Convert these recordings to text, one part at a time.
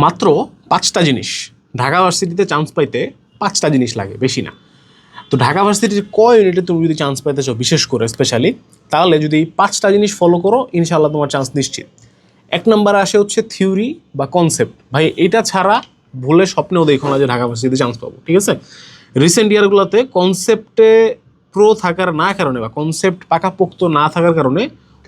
মাত্র 5টা জিনিস। ঢাকা ভার্সিটিতে চান্স পাইতে 5টা জিনিস লাগে, বেশি না। তো ঢাকা ভার্সিটির কয় ইউনিটে তুমি যদি চান্স পাইতে চাও বিশেষ করে স্পেশালি, তাহলে যদি 5টা জিনিস ফলো করো ইনশাআল্লাহ তোমার চান্স নিশ্চিত। 1 নম্বরে আসে হচ্ছে থিওরি বা কনসেপ্ট। ভাই এটা ছাড়া ভুলে স্বপ্নেও দেখো না যে ঢাকা ভার্সিটিতে চান্স পাবো, ঠিক আছে? রিসেন্ট ইয়ারগুলোতে কনসেপ্টে প্রো থাকার না কারণে বা কনসেপ্ট পাকাপোক্ত না থাকার কারণে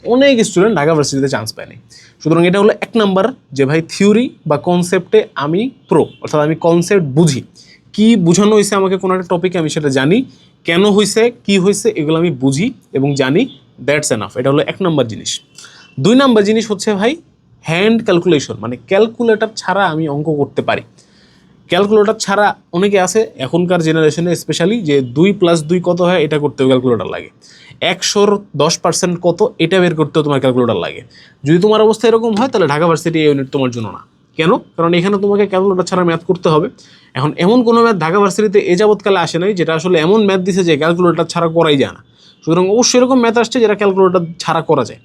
অনেক স্টুডেন্ট ঢাকা ভার্সিটিতে চান্স পায়নি। সুতরাং এটা হলো 1 নাম্বার, যে ভাই থিওরি বা কনসেপ্টে আমি প্রো, অর্থাৎ আমি কনসেপ্ট বুঝি, কি বোঝানো হয়েছে আমাকে কোনো একটা টপিকে আমি সেটা জানি, কেন হয়েছে কি হয়েছে এগুলো আমি বুঝি এবং জানি, দ্যাটস এনাফ। এটা হলো 1 নাম্বার জিনিস। 2 নাম্বার জিনিস হচ্ছে ভাই হ্যান্ড ক্যালকুলেশন, মানে ক্যালকুলেটর ছাড়া আমি অঙ্ক করতে পারি। ক্যালকুলেটর ছাড়া অনেকে আছে এখনকার জেনারেশনে স্পেশালি, যে 2 + 2 কত হয় এটা করতেও ক্যালকুলেটর লাগে, 100-র 10% কত এটা বের করতেও তোমার ক্যালকুলেটর লাগে। যদি তোমার অবস্থা এরকম হয় তাহলে ঢাকা ভার্সিটি এই ইউনিট তোমার জন্য না। কেন? কারণ এখানে তোমাকে ক্যালকুলেটর ছাড়া ম্যাথ করতে হবে। এখন এমন কোনো ম্যাথ ঢাকা ভার্সিটিতে এ যাবৎকালে আসে নাই যেটা আসলে এমন ম্যাথ দিছে যে ক্যালকুলেটর ছাড়া করাই যায় না। সুতরাং অবশ্যই এরকম ম্যাথ আসছে যেটা ক্যালকুলেটর ছাড়া করা যায়।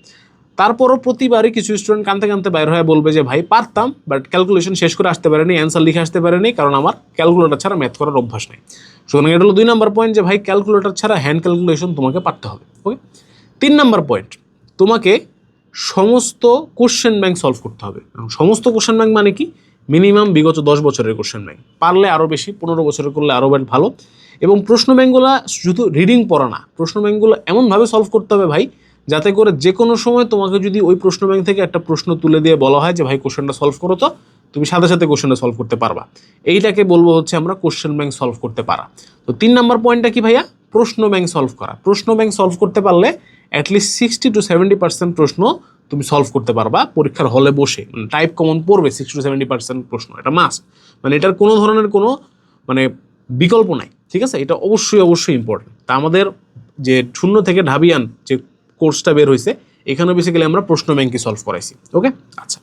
তারপরও প্রতিবারই কিছু স্টুডেন্ট কানতে কানতে বাইর হয়ে বলবে যে ভাই পারতাম, বাট ক্যালকুলেশন শেষ করে আসতে পারেনি, অ্যান্সার লিখে আসতে পারেনি, কারণ আমার ক্যালকুলেটর ছাড়া ম্যাথ করার অভ্যাস নেই। সুতরাং এটা হলো 2 নম্বর পয়েন্ট, যে ভাই ক্যালকুলেটর ছাড়া হ্যান্ড ক্যালকুলেশন তোমাকে পারতে হবে। ওকে। 3 নম্বর পয়েন্ট, তোমাকে সমস্ত কোশ্চেন ব্যাংক সলভ করতে হবে। সমস্ত কোশ্চেন ব্যাংক মানে কি? মিনিমাম বিগত 10 বছরের কোশ্চেন ব্যাংক, পারলে আরও বেশি, 15 বছরের করলে আরও ভালো। এবং প্রশ্ন ব্যাংকগুলো শুধু রিডিং পড়া না, প্রশ্ন ব্যাংকগুলো এমনভাবে সলভ করতে হবে ভাই যাতে করে যে কোনো সময় তোমাকে যদি ওই প্রশ্ন ব্যাংক থেকে একটা প্রশ্ন তুলে দিয়ে বলা হয় যে ভাই কোশ্চেনটা সলভ করো, তো তুমি সাথে সাথে কোশ্চেনটা সলভ করতে পারবা। এইটাকে বলবো হচ্ছে আমরা কোশ্চেন ব্যাংক সলভ করতে পারা। তো 3 নম্বর পয়েন্টটা কি ভাইয়া? প্রশ্ন ব্যাংক সলভ করা। প্রশ্ন ব্যাংক সলভ করতে পারলে অ্যাটলিস্ট 60-70% প্রশ্ন তুমি সলভ করতে পারবা পরীক্ষার হলে বসে। মানে টাইপ কমন পড়বে 60-70% প্রশ্ন, এটা মাস্ট। মানে এটার কোনো ধরনের কোনো মানে বিকল্প নাই, ঠিক আছে? এটা অবশ্যই অবশ্যই ইম্পর্টেন্ট। তা আমাদের যে শূন্য থেকে ঢাবিয়ান যে কোর্সটা বের হয়েছে, এখানে বেসিক্যালি আমরা প্রশ্ন ব্যাংকই সলভ করাইছি। ওকে, আচ্ছা।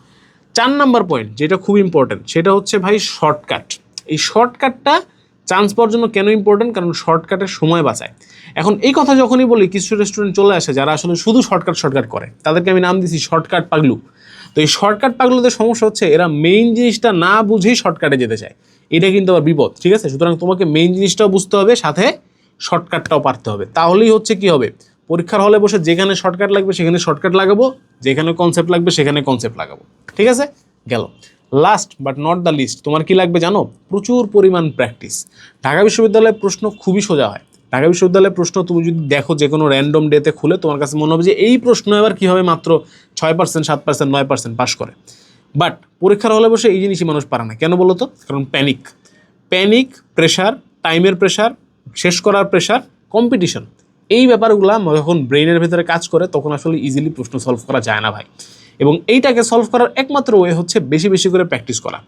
4 নম্বর পয়েন্ট যেটা খুব ইম্পর্টেন্ট, সেটা হচ্ছে ভাই শর্টকাট। এই শর্টকাটটা চান্স পাওয়ার জন্য কেন ইম্পর্টেন্ট? কারণ শর্টকাটের সময় বাঁচায়। এখন এই কথা যখনই বলি কিছু রেস্টুরেন্ট চলে আসে যারা আসলে শুধু শর্টকাট করে, তাদেরকে আমি নাম দিছি শর্টকাট পাগলু। তো এই শর্টকাট পাগলুদের সমস্যা হচ্ছে এরা মেইন জিনিসটা না বুঝেই শর্টকাটে যেতে চায়। এটা কিন্তু আবার বিপদ, ঠিক আছে? সুতরাং তোমাকে মেইন জিনিসটাও বুঝতে হবে, সাথে শর্টকাটটাও পারতে হবে। তাহলেই হচ্ছে কি হবে, পরীক্ষার হলে বসে যেখানে শর্টকাট লাগবে সেখানে শর্টকাট লাগাবো, যেখানে কনসেপ্ট লাগবে সেখানে কনসেপ্ট লাগাবো, ঠিক আছে? গেল। Last but not the least, তোমার কি লাগবে জানো? প্রচুর পরিমাণ প্র্যাকটিস। ঢাকা বিশ্ববিদ্যালয়ের প্রশ্ন খুবই সোজা হয়। ঢাকা বিশ্ববিদ্যালয়ের প্রশ্ন তুমি যদি দেখো যে কোনো র্যান্ডম ডেতে খুলে, তোমার কাছে মনে হবে যে এই প্রশ্ন এবার কী হবে, মাত্র 6%, 7%, 9% পাস করে। বাট পরীক্ষার হলে বসে এই জিনিসই মানুষ পারে না। কেন বলো তো? কারণ প্যানিক, প্রেশার, টাইমের প্রেশার, শেষ করার প্রেশার, কম্পিটিশন, এই ব্যাপারগুলো যখন ব্রেইনের ভেতরে কাজ করে তখন আসলে ইজিলি প্রশ্ন সলভ করা যায় না ভাই। এবং এইটাকে সলভ করার একমাত্র ওয়ে হচ্ছে বেশি বেশি করে প্র্যাকটিস করা।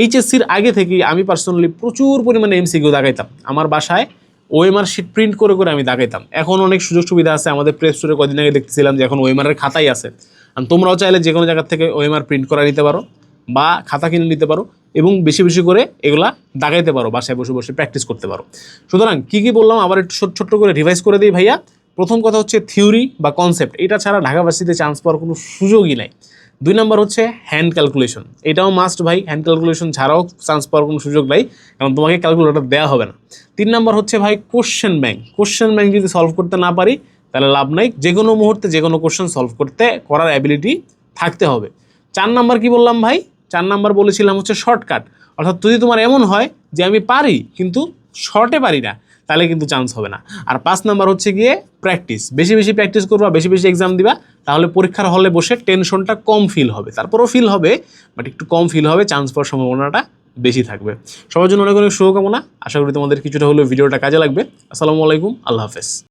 এইচএসসির আগে থেকেই আমি পার্সোনালি প্রচুর পরিমাণে এমসিকিউ দাগাইতাম। আমার বাসায় ওএমআর শিট প্রিন্ট করে করে আমি দাগাইতাম। এখন অনেক সুযোগ সুবিধা আছে, আমাদের প্রেস স্টোরে কদিন আগে দেখতেছিলাম যে এখন ওএমআর এর খাতাই আছে। আর তোমরাও চাইলে যে কোনো জায়গা থেকে ওএমআর প্রিন্ট করা নিতে পারো বা খাতা কিনে নিতে পারো এবং বেশি বেশি করে এগুলা দাগাইতে পারো, বাসায় বসে বসে প্র্যাকটিস করতে পারো। সুতরাং কী কী বললাম আবার একটু ছোট্ট করে রিভাইজ করে দিই ভাইয়া। প্রথম কথা হচ্ছে থিওরি বা কনসেপ্ট, এটা ছাড়া ঢাকা ভার্সিটিতে চান্স পাওয়ার কোনো সুযোগই নাই। 2 নম্বর হচ্ছে হ্যান্ড ক্যালকুলেশন, এটাও মাস্ট ভাই। হ্যান্ড ক্যালকুলেশন ছাড়াও চান্স পাওয়ার কোনো সুযোগ নাই, কারণ তোমাকে ক্যালকুলেটর দেওয়া হবে না। 3 নম্বর হচ্ছে ভাই কোশ্চেন ব্যাংক যদি সলভ করতে না পারি তাহলে লাভ নাই। যে কোনো মুহূর্তে যে কোনো কোশ্চেন সলভ করার অ্যাবিলিটি থাকতে হবে। 4 নম্বর কি বললাম ভাই? 4 নম্বর বলেছিলাম হচ্ছে শর্টকাট। অর্থাৎ যদি তোমার এমন হয় যে আমি পারি কিন্তু শর্টে পারি না, তাহলে কিন্তু চান্স হবে না। আর 5 নাম্বার হচ্ছে গিয়ে প্র্যাকটিস, বেশি বেশি প্র্যাকটিস করবা, বেশি বেশি এক্সাম দিবা, তাহলে পরীক্ষার হলে বসে টেনশনটা কম ফিল হবে। তারপরও ফিল হবে, বাট একটু কম ফিল হবে, চান্স পাওয়ার সম্ভাবনাটা বেশি থাকবে। সবার জন্য অনেক অনেক শুভকামনা। আশা করি তোমাদের কিছুটা হলেও ভিডিওটা কাজে লাগবে। আসসালামু আলাইকুম, আল্লাহ হাফেজ।